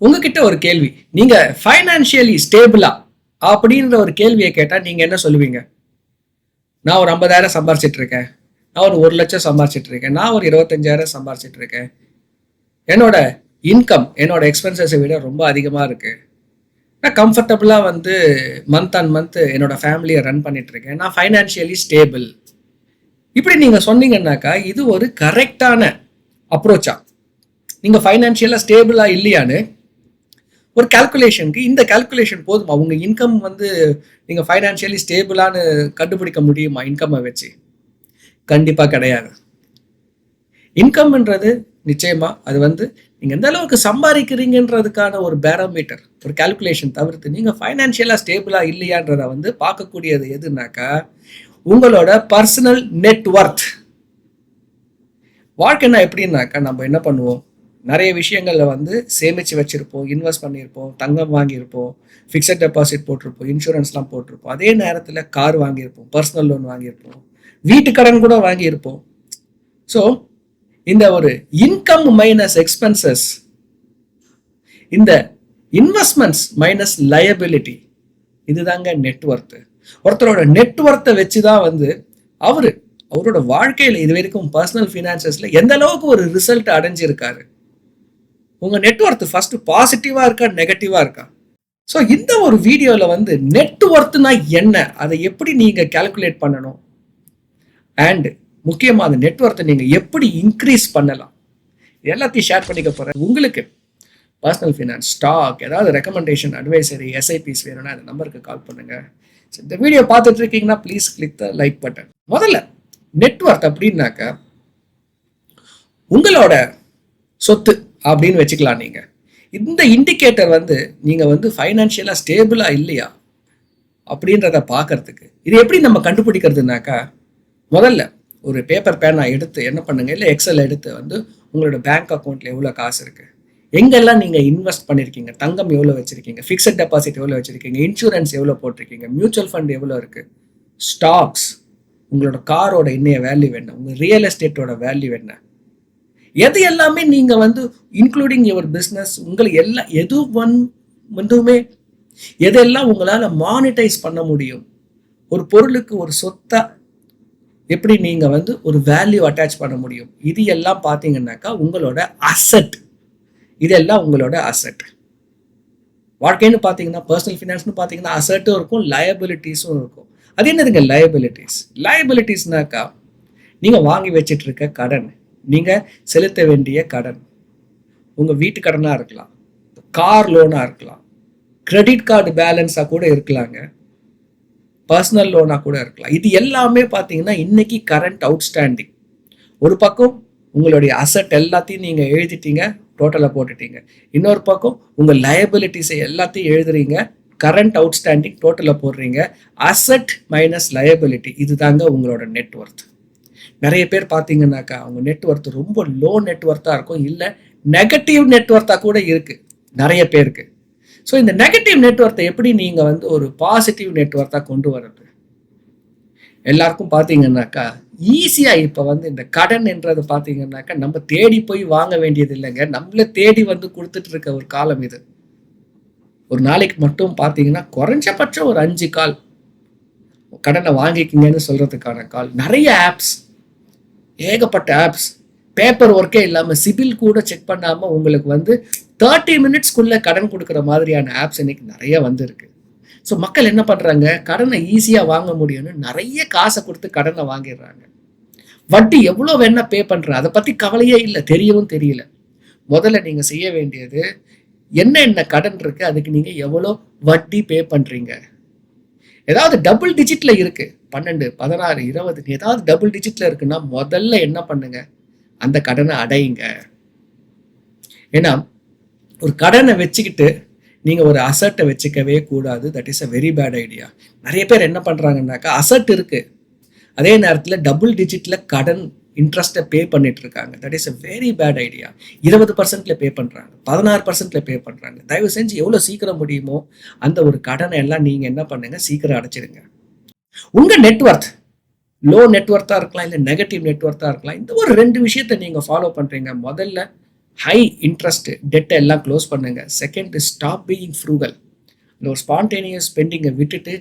உங்ககிட்ட ஒரு கேள்வி, நீங்க ஃபைனான்சியலி ஸ்டேபிளா அப்படின்ற ஒரு கேள்வியை கேட்டா நீங்க என்ன சொல்லுவீங்க? நான் ஒரு 50,000 சம்பாரிச்சிட்டு இருக்கேன், நான் ஒரு 1,00,000 சம்பாரிச்சிட்டு இருக்கேன், நான் ஒரு 25,000 சம்பாரிச்சிட்டு இருக்கேன், என்னோட இன்கம் என்னோட எக்ஸ்பென்சஸை விட ரொம்ப அதிகமா இருக்கு, நான் கம்ஃபர்டபுளா வந்து மந்த் ஆன் மந்த் என்னோட ஃபேமிலியை ரன் பண்ணிட்டு இருக்கேன், நான் ஃபைனான்சியலி ஸ்டேபிள். இப்படி நீங்க சொன்னீங்கன்னாக்கா இது ஒரு கரெக்டான அப்ரோச்சா? நீங்க ஃபைனான்சியலா ஸ்டேபிளா இல்லையான்னு ஒரு கால்குலேஷனுக்கு இந்த கால்குலேஷன் போதுமா? உங்க இன்கம் வந்து நீங்க ஃபைனான்சியலி ஸ்டேபிளான்னு கண்டுபிடிக்க முடியுமா இன்கம்மை வச்சு? கண்டிப்பா கிடையாது. இன்கம்ன்றது நிச்சயமா அது வந்து நீங்க எந்த அளவுக்கு சம்பாதிக்கிறீங்கன்றதுக்கான ஒரு பேரோமீட்டர், ஒரு கால்குலேஷன் தவிர்த்து நீங்க ஃபைனான்சியலா ஸ்டேபிளா இல்லையான்றத வந்து பார்க்கக்கூடியது எதுனாக்கா உங்களோட பர்சனல் நெட்வொர்த். வாழ்க்கைன்னா எப்படின்னாக்கா நம்ம என்ன பண்ணுவோம், நிறைய விஷயங்களில் வந்து சேமித்து வச்சுருப்போம், இன்வெஸ்ட் பண்ணியிருப்போம், தங்கம் வாங்கியிருப்போம், ஃபிக்ஸட் டெபாசிட் போட்டிருப்போம், இன்சூரன்ஸ்லாம் போட்டிருப்போம், அதே நேரத்தில் கார் வாங்கியிருப்போம், பர்சனல் லோன் வாங்கியிருப்போம், வீட்டு கடன் கூட வாங்கியிருப்போம். ஸோ இந்த ஒரு இன்கம் மைனஸ் எக்ஸ்பென்சஸ், இந்த இன்வெஸ்ட்மெண்ட்ஸ் மைனஸ் லயபிலிட்டி, இதுதாங்க நெட்வொர்த்து. ஒருத்தரோட நெட்வொர்த்தை வச்சு தான் வந்து அவரோட வாழ்க்கையில் இது வரைக்கும் பர்சனல் ஃபினான்சஸ்ல எந்த அளவுக்கு ஒரு ரிசல்ட் அடைஞ்சிருக்காரு. உங்க நெட்வொர்த் ஃபர்ஸ்ட் பாசிட்டிவா இருக்கா நெகட்டிவா இருக்கா? ஸோ இந்த ஒரு வீடியோல வந்து நெட்வொர்த்னா என்ன, அதை எப்படி நீங்க கால்குலேட் பண்ணணும், அண்ட் முக்கியமா அந்த நெட்வொர்த்தை நீங்க எப்படி இன்க்ரீஸ் பண்ணலாம், எல்லாத்தையும் ஷேர் பண்ணிக்க போறேன். உங்களுக்கு பர்சனல் ஃபினான்ஸ், ஸ்டாக், ஏதாவது ரெக்கமெண்டேஷன், அட்வைசரி, எஸ்ஐபிஸ் வேணும்னா அந்த நம்பருக்கு கால் பண்ணுங்க. இந்த வீடியோ பார்த்துட்டு இருக்கீங்கன்னா please click the like button. முதல்ல நெட்வொர்க் அப்படின்னாக்க உங்களோட சொத்து அப்படின்னு வச்சுக்கலாம். நீங்க இந்த இண்டிகேட்டர் வந்து நீங்க வந்து ஃபைனான்சியலா ஸ்டேபிளா இல்லையா அப்படின்றத பார்க்கறதுக்கு இது எப்படி நம்ம கண்டுபிடிக்கிறதுனாக்கா, முதல்ல ஒரு பேப்பர் பேனா எடுத்து என்ன பண்ணுங்க, இல்லை எக்ஸல் எடுத்து வந்து உங்களோட பேங்க் அக்கௌண்ட்ல எவ்வளோ காசு இருக்கு, எங்கெல்லாம் நீங்க இன்வெஸ்ட் பண்ணிருக்கீங்க, தங்கம் எவ்வளோ வச்சிருக்கீங்க, ஃபிக்ஸட் டெபாசிட் எவ்வளோ வச்சிருக்கீங்க, இன்சூரன்ஸ் எவ்வளோ போட்டிருக்கீங்க, மியூச்சுவல் ஃபண்ட் எவ்வளோ இருக்கு, ஸ்டாக்ஸ், உங்களோட காரோட இன்னைய வேல்யூ என்ன, உங்க ரியல் எஸ்டேட்டோட வேல்யூ என்ன, எது எல்லாமே நீங்க வந்து இன்க்ளூடிங் யுவர் பிஸ்னஸ், உங்களுக்கு எல்லாம் எதுவுமே எதெல்லாம் உங்களால மானிட்டைஸ் பண்ண முடியும், ஒரு பொருளுக்கு ஒரு சொத்தா எப்படி நீங்க வந்து ஒரு வேல்யூ அட்டாச் பண்ண முடியும், இது எல்லாம் பார்த்தீங்கன்னாக்கா உங்களோட அசெட். இதெல்லாம் உங்களோட அசெட். வாழ்க்கைன்னு பார்த்தீங்கன்னா பர்சனல் ஃபினான்ஸ்னு பார்த்தீங்கன்னா அசெட்டும் இருக்கும், லயபிலிட்டிஸும் இருக்கும். அது என்னதுங்க லயபிலிட்டிஸ்? லயபிலிட்டிஸ்னாக்கா நீங்க வாங்கி வச்சிட்டு இருக்க கடன், நீங்க செலுத்த வேண்டிய கடன், உங்க வீட்டு கடனா இருக்கலாம், கார் லோனா இருக்கலாம், கிரெடிட் கார்டு பேலன்ஸா கூட இருக்கலாங்க, பர்சனல் லோனா கூட இருக்கலாம். இது எல்லாமே பார்த்தீங்கன்னா இன்னைக்கு கரண்ட் அவுட்ஸ்டாண்டிங். ஒரு பக்கம் உங்களுடைய அசெட் எல்லாத்தையும் நீங்க எழுதிட்டீங்க, டோட்டலா போட்டுட்டீங்க. இன்னொரு பக்கம் உங்க லயபிலிட்டிஸை எல்லாத்தையும் எழுதுறீங்க, கரண்ட் அவுட்ஸ்டாண்டிங் டோட்டலா போடுறீங்க. அசெட் மைனஸ் லயபிலிட்டி, இதுதாங்க உங்களோட நெட்வொர்த். நிறைய பேர் பார்த்தீங்கன்னாக்கா அவங்க நெட்வொர்த் ரொம்ப லோ நெட்வொர்த்தா இருக்கும், இல்லை நெகட்டிவ் நெட்வொர்த்தா கூட இருக்கு நிறைய பேருக்கு. ஸோ இந்த நெகட்டிவ் நெட்வொர்த்தை எப்படி நீங்க வந்து ஒரு பாசிட்டிவ் நெட்வொர்த்தா கொண்டு வர்றது? எல்லாருக்கும் பார்த்தீங்கன்னாக்கா ஈஸியா இப்ப வந்து இந்த கடன் என்றது பார்த்தீங்கன்னாக்கா நம்ம தேடி போய் வாங்க வேண்டியது இல்லைங்க, நம்மள தேடி வந்து கொடுத்துட்டு இருக்க ஒரு காலம் இது. ஒரு நாளைக்கு மட்டும் பார்த்தீங்கன்னா குறைஞ்சபட்சம் ஒரு 5 கால் கடனை வாங்கிக்கிங்கன்னு சொல்றதுக்கான கால். நிறைய ஆப்ஸ், ஏகப்பட்ட ஆப்ஸ், பேப்பர் ஒர்க்கே இல்லாமல் சிபில் கூட செக் பண்ணாமல் உங்களுக்கு வந்து 30 மினிட்ஸ்க்குள்ள கடன் கொடுக்குற மாதிரியான ஆப்ஸ் இன்னைக்கு நிறைய வந்துருக்கு. ஸோ மக்கள் என்ன பண்ணுறாங்க, கடனை ஈஸியாக வாங்க முடியும்னு நிறைய காசை கொடுத்து கடனை வாங்கிடுறாங்க. வட்டி எவ்வளோ வேணா பே பண்ணுறேன், அதை பற்றி கவலையே இல்லை, தெரியவும் தெரியல. முதல்ல நீங்கள் செய்ய வேண்டியது என்ன கடன் இருக்கு, அதுக்கு நீங்கள் எவ்வளோ வட்டி பே பண்ணுறீங்க. ஏதாவது டபுள் டிஜிட்ல இருக்கு, 12, 16, 20, ஏதாவது டபுள் டிஜிட்ல இருக்குன்னா முதல்ல என்ன பண்ணுங்க, அந்த கடனை அடையுங்க. ஏன்னா ஒரு கடனை வச்சுக்கிட்டு நீங்க ஒரு அசட்டை வச்சுக்கவே கூடாது. That is a very bad idea. நிறைய பேர் என்ன பண்றாங்கன்னாக்கா அசட் இருக்கு, அதே நேரத்தில் டபுள் டிஜிட்ல கடன் இன்ட்ரெஸ்ட்டை பே பண்ணிட்டு இருக்காங்க. That is a very bad idea. 20% pay பண்றாங்க, 16% பே பண்றாங்க. தயவு செஞ்சு எவ்வளவு சீக்கிரம் முடியுமோ அந்த ஒரு கடனை எல்லாம் நீங்க என்ன பண்ணுங்க, சீக்கிரம் அடைச்சிடுங்க. உங்க நெட்வொர்த் லோ நெட்வொர்த்தா இருக்கலாம், இல்லை நெகட்டிவ் நெட்வொர்த்தா இருக்கலாம். இந்த ஒரு 2 விஷயத்தை நீங்க ஃபாலோ பண்றீங்க. முதல்ல ஹை இன்ட்ரெஸ்ட் டெட்டை எல்லாம் க்ளோஸ் பண்ணுங்க. Second, stop being frugal. இந்த ஒரு ஸ்பான்டேனியஸ் ஸ்பெண்டிங்கை விட்டுட்டு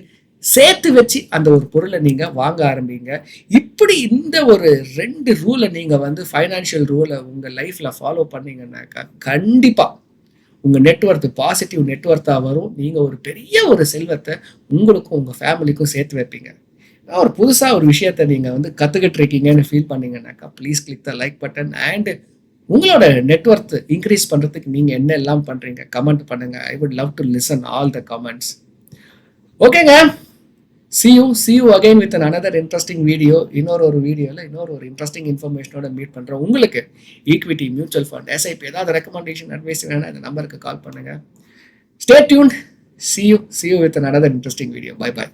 சேர்த்து வச்சு அந்த ஒரு பொருளை நீங்க வாங்க ஆரம்பிங்க. இப்படி இந்த ஒரு 2 ரூலை நீங்க வந்து ஃபைனான்ஷியல் ரூலை உங்க லைஃப்ல ஃபாலோ பண்ணீங்கன்னாக்கா கண்டிப்பா உங்க நெட்ஒர்த் பாசிட்டிவ் நெட்ஒர்த்தா வரும். நீங்க ஒரு பெரிய ஒரு செல்வத்தை உங்களுக்கும் உங்க ஃபேமிலிக்கும் சேர்த்து வைப்பீங்க. ஒரு புதுசா ஒரு விஷயத்தை நீங்க வந்து கத்துக்கிட்டு இருக்கீங்கன்னு ஃபீல் பண்ணீங்கன்னாக்கா please click the like button. And உங்களோட நெட்ஒர்த் இன்க்ரீஸ் பண்றதுக்கு நீங்க என்ன எல்லாம் பண்றீங்க கமெண்ட் பண்ணுங்க. I would love to listen all the comments. ஓகேங்க, see you again with another interesting video. இன்னொரு வீடியோல இன்னொரு இன்ட்ரெஸ்டிங் இன்ஃபர்மேஷனோட மீட் பண்றேன். உங்களுக்கு ஈக்விட்டி, மியூச்சுவல் ஃபண்ட், எஸ்ஐபி ஏதாவது ரெக்கமெண்டேஷன் அட்வைஸ் வேணா இந்த நம்பருக்கு கால் பண்ணுங்க. Stay tuned. See you with another interesting video. Bye bye.